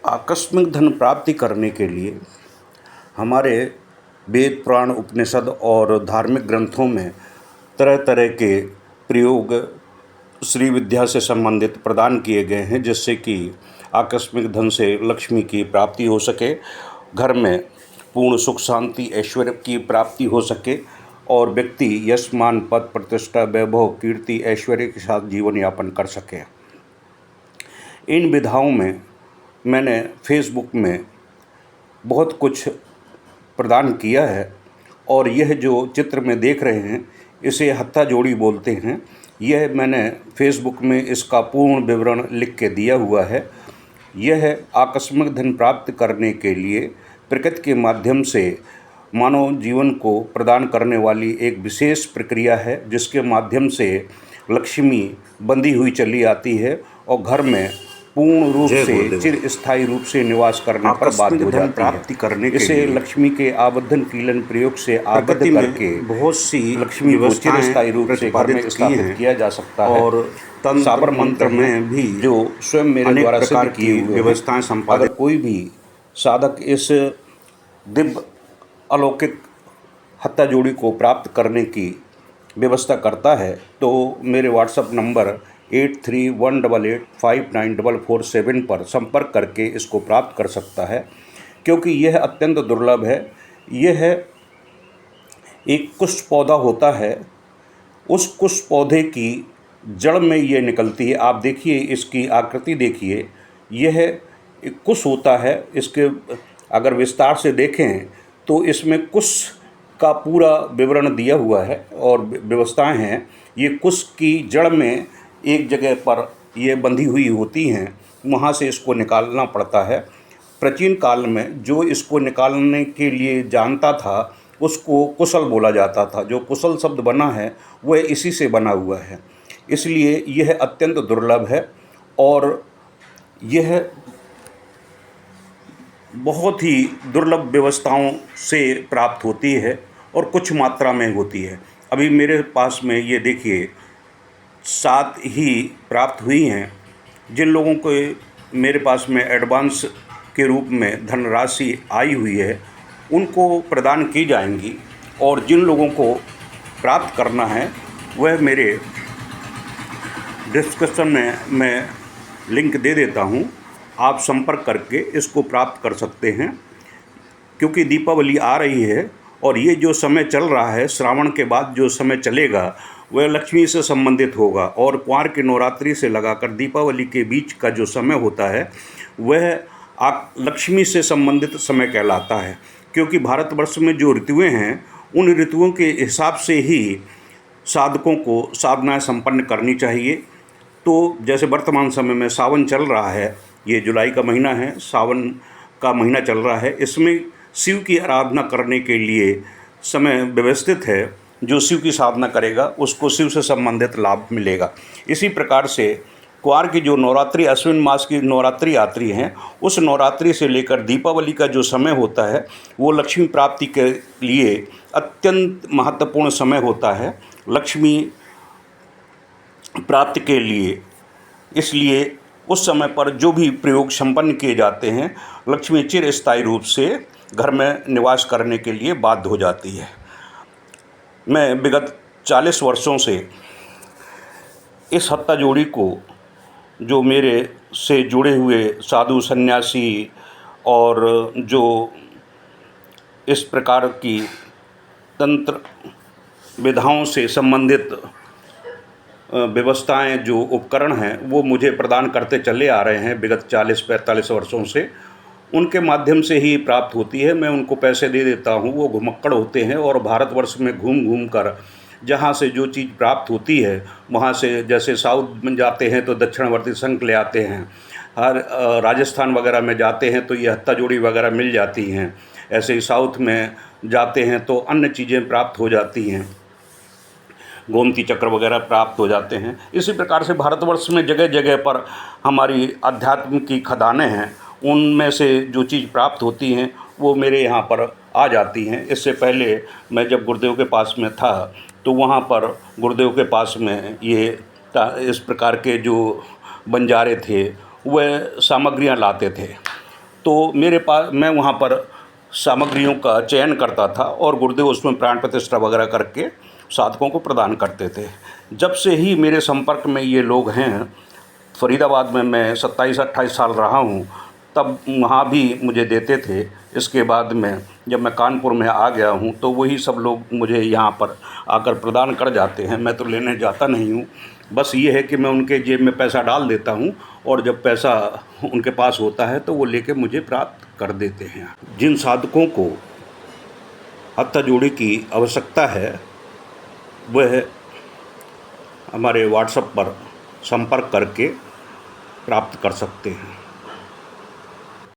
आकस्मिक धन प्राप्ति करने के लिए हमारे वेद पुराण उपनिषद और धार्मिक ग्रंथों में तरह तरह के प्रयोग श्री विद्या से संबंधित प्रदान किए गए हैं, जिससे कि आकस्मिक धन से लक्ष्मी की प्राप्ति हो सके, घर में पूर्ण सुख शांति ऐश्वर्य की प्राप्ति हो सके और व्यक्ति यश मान पद प्रतिष्ठा वैभव कीर्ति ऐश्वर्य के साथ जीवन यापन कर सके। इन विधाओं में मैंने फेसबुक में बहुत कुछ प्रदान किया है और यह जो चित्र में देख रहे हैं इसे हत्था जोड़ी बोलते हैं। यह मैंने फेसबुक में इसका पूर्ण विवरण लिख के दिया हुआ है। यह आकस्मिक धन प्राप्त करने के लिए प्रकृति के माध्यम से मानव जीवन को प्रदान करने वाली एक विशेष प्रक्रिया है, जिसके माध्यम से लक्ष्मी बंधी हुई चली आती है और घर में पूर्ण रूप से चिर स्थायी रूप से निवास करने पर बाध्य हो जाती प्राप्ति करने के इसे लक्ष्मी के आवर्धन कीलन प्रयोग से आबद्ध करके बहुत सी लक्ष्मी को चिर स्थायी रूप से घर में स्थापित किया जा सकता है। और साबर मंत्र में भी जो स्वयं मेरे द्वारा सिद्ध की व्यवस्थाएं संपादित, कोई भी साधक इस दिव्य अलौकिक हत्था जोड़ी को प्राप्त करने की व्यवस्था करता है तो मेरे व्हाट्सएप नंबर 8318859447 पर संपर्क करके इसको प्राप्त कर सकता है, क्योंकि यह अत्यंत दुर्लभ है। यह एक कुश पौधा होता है, उस कुश पौधे की जड़ में ये निकलती है। आप देखिए, इसकी आकृति देखिए, यह एक कुश होता है। इसके अगर विस्तार से देखें तो इसमें कुश का पूरा विवरण दिया हुआ है और व्यवस्थाएं हैं। ये कुश की जड़ में एक जगह पर ये बंधी हुई होती हैं, वहाँ से इसको निकालना पड़ता है। प्राचीन काल में जो इसको निकालने के लिए जानता था उसको कुशल बोला जाता था। जो कुशल शब्द बना है वह इसी से बना हुआ है, इसलिए यह अत्यंत दुर्लभ है और यह बहुत ही दुर्लभ व्यवस्थाओं से प्राप्त होती है और कुछ मात्रा में होती है। अभी मेरे पास में ये देखिए 7 ही प्राप्त हुई हैं। जिन लोगों को मेरे पास में एडवांस के रूप में धनराशि आई हुई है उनको प्रदान की जाएंगी, और जिन लोगों को प्राप्त करना है वह मेरे डिस्क्रिप्शन में मैं लिंक दे देता हूँ, आप संपर्क करके इसको प्राप्त कर सकते हैं। क्योंकि दीपावली आ रही है और ये जो समय चल रहा है, श्रावण के बाद जो समय चलेगा वह लक्ष्मी से संबंधित होगा, और कुंवार की नवरात्रि से लगाकर दीपावली के बीच का जो समय होता है वह लक्ष्मी से संबंधित समय कहलाता है। क्योंकि भारतवर्ष में जो ऋतुएं हैं उन ऋतुओं के हिसाब से ही साधकों को साधनाएं संपन्न करनी चाहिए। तो जैसे वर्तमान समय में सावन चल रहा है, ये जुलाई का महीना है, सावन का महीना चल रहा है, इसमें शिव की आराधना करने के लिए समय व्यवस्थित है। जो शिव की साधना करेगा उसको शिव से संबंधित लाभ मिलेगा। इसी प्रकार से कुंवार की जो नवरात्रि, अश्विन मास की नवरात्रि आती हैं, उस नवरात्रि से लेकर दीपावली का जो समय होता है वो लक्ष्मी प्राप्ति के लिए अत्यंत महत्वपूर्ण समय होता है, लक्ष्मी प्राप्ति के लिए। इसलिए उस समय पर जो भी प्रयोग संपन्न किए जाते हैं, लक्ष्मी चिर स्थायी रूप से घर में निवास करने के लिए बाध्य हो जाती है। मैं विगत 40 वर्षों से इस हत्था जोड़ी को, जो मेरे से जुड़े हुए साधु सन्यासी और जो इस प्रकार की तंत्र विधाओं से संबंधित व्यवस्थाएं, जो उपकरण हैं, वो मुझे प्रदान करते चले आ रहे हैं विगत 40-45 वर्षों से, उनके माध्यम से ही प्राप्त होती है। मैं उनको पैसे दे देता हूँ, वो घुमक्कड़ होते हैं और भारतवर्ष में घूम घूम कर जहाँ से जो चीज़ प्राप्त होती है वहाँ से, जैसे साउथ में जाते हैं तो दक्षिणवर्ती शंख ले आते हैं, हर राजस्थान वगैरह में जाते हैं तो ये हत्था जोड़ी वगैरह मिल जाती हैं, ऐसे ही साउथ में जाते हैं तो अन्य चीज़ें प्राप्त हो जाती हैं, गोमती चक्र वगैरह प्राप्त हो जाते हैं। इसी प्रकार से भारतवर्ष में जगह जगह पर हमारी अध्यात्म की खदानें हैं, उनमें से जो चीज़ प्राप्त होती हैं वो मेरे यहाँ पर आ जाती हैं। इससे पहले मैं जब गुरुदेव के पास में था तो वहाँ पर गुरुदेव के पास में ये इस प्रकार के जो बंजारे थे वह सामग्रियाँ लाते थे तो मेरे पास मैं वहाँ पर सामग्रियों का चयन करता था और गुरुदेव उसमें प्राण प्रतिष्ठा वगैरह करके साधकों को प्रदान करते थे। जब से ही मेरे संपर्क में ये लोग हैं, फरीदाबाद में मैं 27-28 साल रहा हूँ, तब वहाँ भी मुझे देते थे। इसके बाद में जब मैं कानपुर में आ गया हूँ तो वही सब लोग मुझे यहाँ पर आकर प्रदान कर जाते हैं। मैं तो लेने जाता नहीं हूँ, बस ये है कि मैं उनके जेब में पैसा डाल देता हूँ और जब पैसा उनके पास होता है तो वो लेके मुझे प्राप्त कर देते हैं। जिन साधकों को हथ जोड़ी की आवश्यकता है वह हमारे व्हाट्सएप पर संपर्क करके प्राप्त कर सकते हैं।